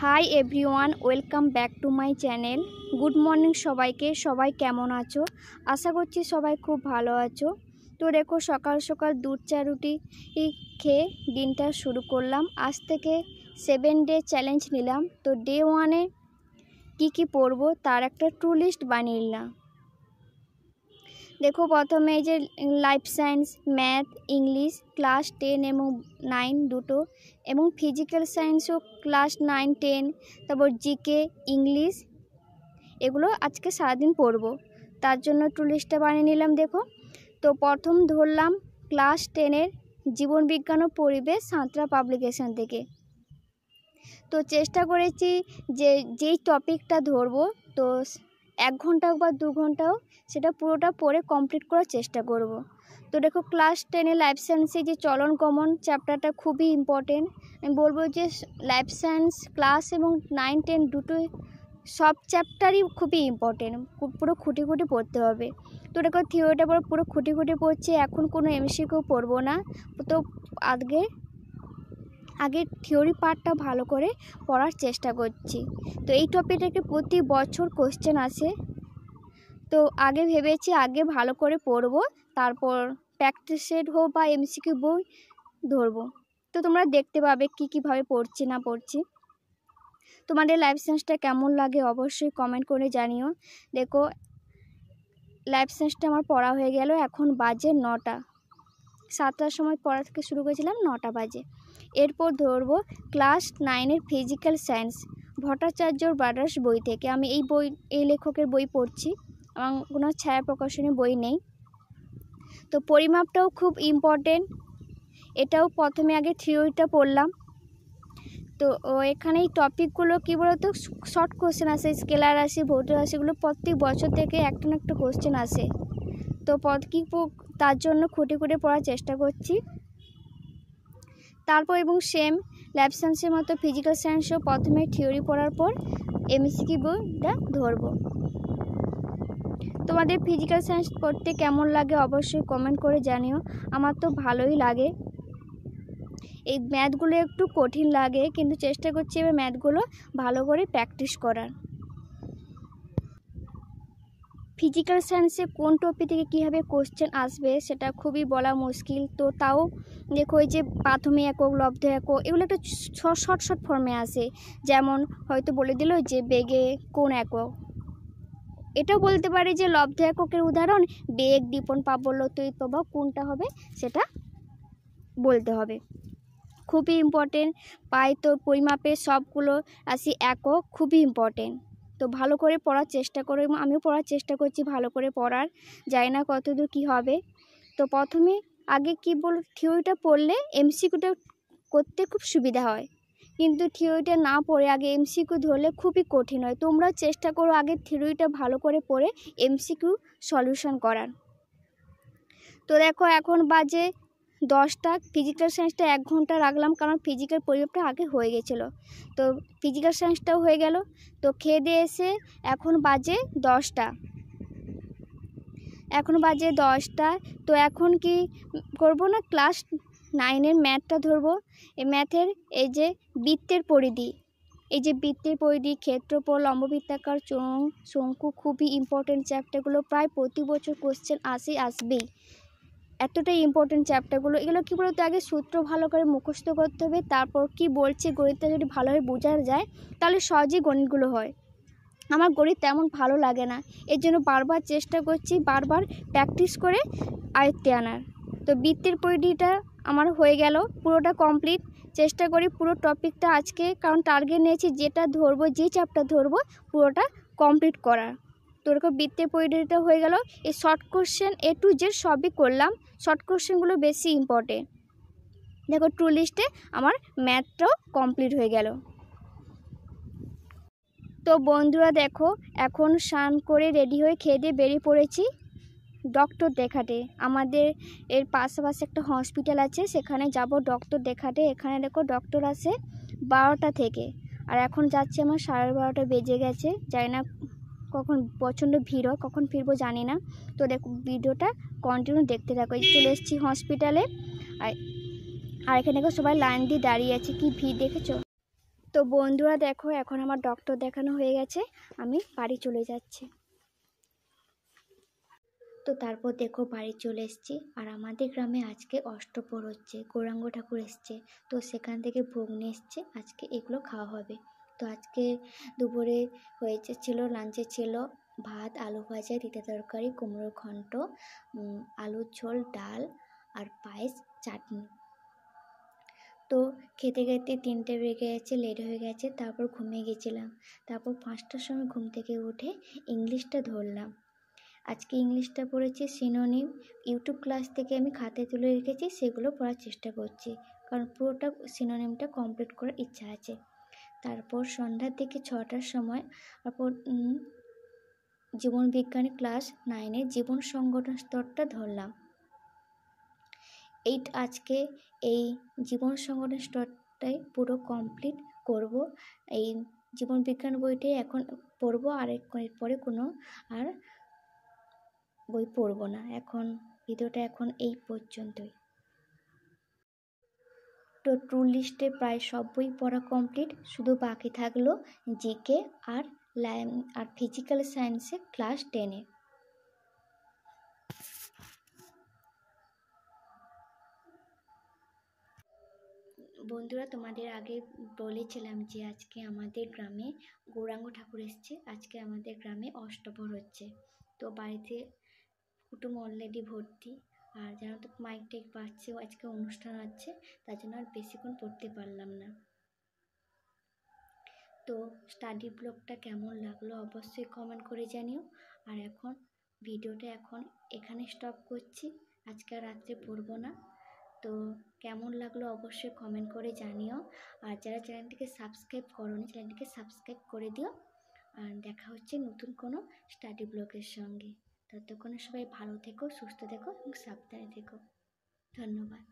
Hi everyone, welcome back to my channel. Good morning সবাইকে। সবাই কেমন আছো? আশা করছি সবাই খুব ভালো আছো। তো দেখো, সকাল সকাল দুধ চা রুটি খেয়ে দিনটা শুরু করলাম। আজ থেকে 7 ডে চ্যালেঞ্জ নিলাম। তো ডে 1-এ কী পড়বো তার একটা টু লিস্ট বানিয়ে নিলাম। দেখো, প্রথমে এই যে life science, math, English class 10 এবং 9 দুটো, এবং ফিজিক্যাল সায়েন্সও ক্লাস 9, 10, তারপর জিকে, ইংলিশ, এগুলো আজকে সারাদিন পড়বো। তার জন্য টু লিস্টটা বানিয়ে নিলাম। দেখো, তো প্রথম ধরলাম ক্লাস 10-এর জীবনবিজ্ঞান ও পরিবেশ, সাঁতরা পাবলিকেশন থেকে। তো চেষ্টা করেছি যে যেই টপিকটা ধরবো তো 1 ঘন্টা বা 2 ঘন্টাও সেটা পুরোটা পড়ে কমপ্লিট করার চেষ্টা করব। তো দেখো, ক্লাস 10-এ লাইফ সায়েন্সে যে চলন গমন চ্যাপ্টারটা খুবই ইম্পর্টেন্ট। আমি বলবো যে লাইফ সায়েন্স ক্লাস এবং 9, 10 দুটোই সব চ্যাপ্টারই খুবই ইম্পর্টেন্ট, পুরো খুঁটি খুঁটি পড়তে হবে। তো দেখো, থিওরিটা পুরো খুঁটি খুঁটি পড়ছি, এখন কোনো এমসিকিউ পড়বো না। তো আগে থিওরি পার্টটা ভালো করে পড়ার চেষ্টা করছি। তো এই টপিকটাকে প্রতি বছর কোশ্চেন আসে, তো আগে ভেবেছি আগে ভালো করে পড়বো, তারপর প্র্যাকটিস সেট হোক বা এমসিকিউ বই ধরবো। তো তোমরা দেখতে পাবে কীভাবে পড়ছি না পড়ছি। তোমাদের লাইফ সায়েন্সটা কেমন লাগে অবশ্যই কমেন্ট করে জানিও। দেখো, লাইফ সায়েন্সটা আমার পড়া হয়ে গেল, এখন বাজে 9টা। 7টার সময় পড়া থেকে শুরু করেছিলাম, 9টা বাজে। এরপর ধরবো ক্লাস 9-এর ফিজিক্যাল সায়েন্স, ভট্টাচার্যর ব্রাদার্স বই থেকে। আমি এই লেখকের বই পড়ছি, আমার কোনো ছায়া প্রকাশনী বই নেই। তো পরিমাপটাও খুব ইম্পর্টেন্ট, এটাও প্রথমে আগে থিওরিটা পড়লাম। তো এখানে এই টপিকগুলো কী বলতো, শর্ট কোশ্চেন আসে, স্কেলার রাশি, ভৌত রাশিগুলো প্রত্যেক বছর থেকে একটা না একটা কোশ্চেন আসে। তো তার জন্য খুঁটে খুঁটে পড়ার চেষ্টা করছি। তারপর এবং সেম লাইফ সায়েন্সের মতো ফিজিক্যাল সায়েন্সও প্রথমে থিওরি পড়ার পর এমসিকিউ বইটা ধরবো। তোমাদের ফিজিক্যাল সায়েন্স পড়তে কেমন লাগে অবশ্যই কমেন্ট করে জানিও। আমার তো ভালোই লাগে। এই ম্যাথগুলো একটু কঠিন লাগে, কিন্তু চেষ্টা করছি এবার ম্যাথগুলো ভালো করে প্র্যাকটিস করার। ফিজিক্যাল সায়েন্সে কোন টপিক থেকে কীভাবে কোশ্চেন আসবে সেটা খুবই বলা মুশকিল। তো তাও দেখো, এই যে প্রাথমিক একক, লব্ধ একক, এগুলো একটা শর্ট ফর্মে আসে। যেমন হয়তো বলে দিল যে বেগে কোন একক, এটাও বলতে পারে যে লব্ধ এককের উদাহরণ বেগ, দীপন, প্রাবল্য, তড়িৎ প্রবাহ, কোনটা হবে সেটা বলতে হবে। খুবই ইম্পর্টেন্ট। তো পরিমাপের সবগুলো রাশি একক খুবই ইম্পর্টেন্ট। তো ভালো করে পড়ার চেষ্টা করো, এবং আমিও পড়ার চেষ্টা করছি ভালো করে পড়ার, জানি না কতদূর কী হবে। তো প্রথমে আগে থিওরিটা পড়লে এমসিকিউটা করতে খুব সুবিধা হয়, কিন্তু থিওরিটা না পড়ে আগে এমসিকিউ ধরলে খুবই কঠিন হয়। তোমরা চেষ্টা করো আগে থিওরিটা ভালো করে পড়ে এমসিকিউ সলিউশন করার। তো দেখো, এখন বাজে 10টা। ফিজিক্যাল সায়েন্সটা 1 ঘন্টা রাখলাম, কারণ ফিজিক্যাল পরিমাপটা আগে হয়ে গেছিলো। তো ফিজিক্যাল সায়েন্সটাও হয়ে গেল। তো খেয়ে দিয়ে এসে এখন বাজে 10টা। তো এখন কি করব না, ক্লাস 9-এর ম্যাথটা ধরবো। এই ম্যাথের এই যে বৃত্তের পরিধি, ক্ষেত্রফল, লম্ববৃত্তাকার, চোঙ, শঙ্কু খুবই ইম্পর্টেন্ট চ্যাপ্টারগুলো। প্রায় প্রতি বছর কোশ্চেন আসবেই, এতটাই ইম্পর্টেন্ট চ্যাপ্টারগুলো। এগুলো কী বলতো, আগে সূত্র ভালো করে মুখস্থ করতে হবে, তারপর কি বলছে গণিতটা যদি ভালোভাবে বোঝা যায় তাহলে সহজেই গণিতগুলো হয়। আমার গণিত তেমন ভালো লাগে না, এর জন্য বারবার চেষ্টা করছি, বারবার প্র্যাকটিস করে আয়ত্তে আনার। তো বৃত্তের পরিধিটা আমার হয়ে গেল, পুরোটা কমপ্লিট। চেষ্টা করি পুরো টপিকটা আজকে, কারণ টার্গেট নিয়েছি যেটা ধরবো, যে চ্যাপ্টার ধরবো পুরোটা কমপ্লিট করার। তো এরকম বৃত্তের পরিধিটা হয়ে গেল। এই short question A to Z সবই করলাম, শর্ট কোশ্চেনগুলো বেশি ইম্পর্টেন্ট। দেখো, টু লিস্টে আমার ম্যাথটাও কমপ্লিট হয়ে গেল। তো বন্ধুরা দেখো, এখন স্নান করে রেডি হয়ে খেয়ে দিয়ে বেরিয়ে পড়েছি ডক্টর দেখাতে। আমাদের এর পাশাপাশি একটা হসপিটাল আছে, সেখানে যাব ডক্টর দেখাতে। এখানে দেখো ডক্টর আসে 12টা থেকে, আর এখন যাচ্ছে আমার 12:30 বেজে গেছে। জানি না কখন প্রচণ্ড ভিড় হয়, কখন ফিরবো জানি না। তো দেখো, ভিডিওটা কন্টিনিউ দেখতে থাকো। চলে এসেছি হসপিটালে, আর এখানে দেখো সবাই লাইন দিয়ে দাঁড়িয়ে আছে, কি ভিড় দেখেছো। তো বন্ধুরা দেখো, এখন আমার ডক্টর দেখানো হয়ে গেছে, আমি বাড়ি চলে যাচ্ছি। তো তারপর দেখো বাড়ি চলে এসেছি। আর আমাদের গ্রামে আজকে অষ্টপ্রহর হচ্ছে, গৌরাঙ্গ ঠাকুর এসছে, তো সেখান থেকে ভোগ নিয়ে এসছে, আজকে এগুলো খাওয়া হবে। তো আজকে দুপুরে ছিল লাঞ্চে ছিল ভাত, আলু ভাজা, তিতা তরকারি, কুমড়োর ঘন্ট, আলুর ঝোল, ডাল আর পায়েস, চাটনি। তো খেতে খেতে 3টে বেজে গেছে, লেট হয়ে গেছে, তারপর ঘুমিয়ে গেছিলাম। তারপর 5টার সময় ঘুম থেকে উঠে ইংলিশটা ধরলাম। আজকে ইংলিশটা পড়েছি সিনোনিম। ইউটিউব ক্লাস থেকে আমি খাতায় তুলে রেখেছি, সেগুলো পড়ার চেষ্টা করছি, কারণ পুরোটা সিনোনিমটা কমপ্লিট করার ইচ্ছা আছে। তারপর সন্ধ্যার দিকে 6টার সময় তারপর জীবন বিজ্ঞানী ক্লাস 9-এর জীবন সংগঠন স্তরটা ধরলাম। আজকে এই জীবন সংগঠন স্তরটাই পুরো কমপ্লিট করব। এই জীবন বিজ্ঞান বইটাই এখন পড়বো, আর এরপরে কোনো আর বই পড়বো না। এখন ভিডিওটা এখন এই পর্যন্তই। তো ট্রু লিস্টে প্রায় সব বই পড়া কমপ্লিট, শুধু বাকি থাকলো জিকে আর ফিজিক্যাল সায়েন্সে ক্লাস 10-এ। বন্ধুরা, তোমাদের আগে বলেছিলাম যে আজকে আমাদের গ্রামে গৌরাঙ্গ ঠাকুর এসছে, আজকে আমাদের গ্রামে অষ্টপ্রহর হচ্ছে। তো বাড়িতে কুটুম অলরেডি ভর্তি, আর জানো তো মাইক টাইক বাজছে, আজকে অনুষ্ঠান আছে, তার জন্য আর বেশিক্ষণ পড়তে পারলাম না। তো স্টাডি ব্লগটা কেমন লাগলো অবশ্যই কমেন্ট করে জানিও। আর এখন ভিডিওটা এখানে স্টপ করছি, আজকে আর রাত্রে পড়বো না। তো কেমন লাগলো অবশ্যই কমেন্ট করে জানিও। আর যারা চ্যানেলটিকে সাবস্ক্রাইব করোনি, চ্যানেলটিকে সাবস্ক্রাইব করে দিও। আর দেখা হচ্ছে নতুন কোনো স্টাডি ব্লগের সঙ্গে। ততক্ষণে সবাই ভালো থেকো, সুস্থ থেকো এবং সাবধানে থেকো। ধন্যবাদ।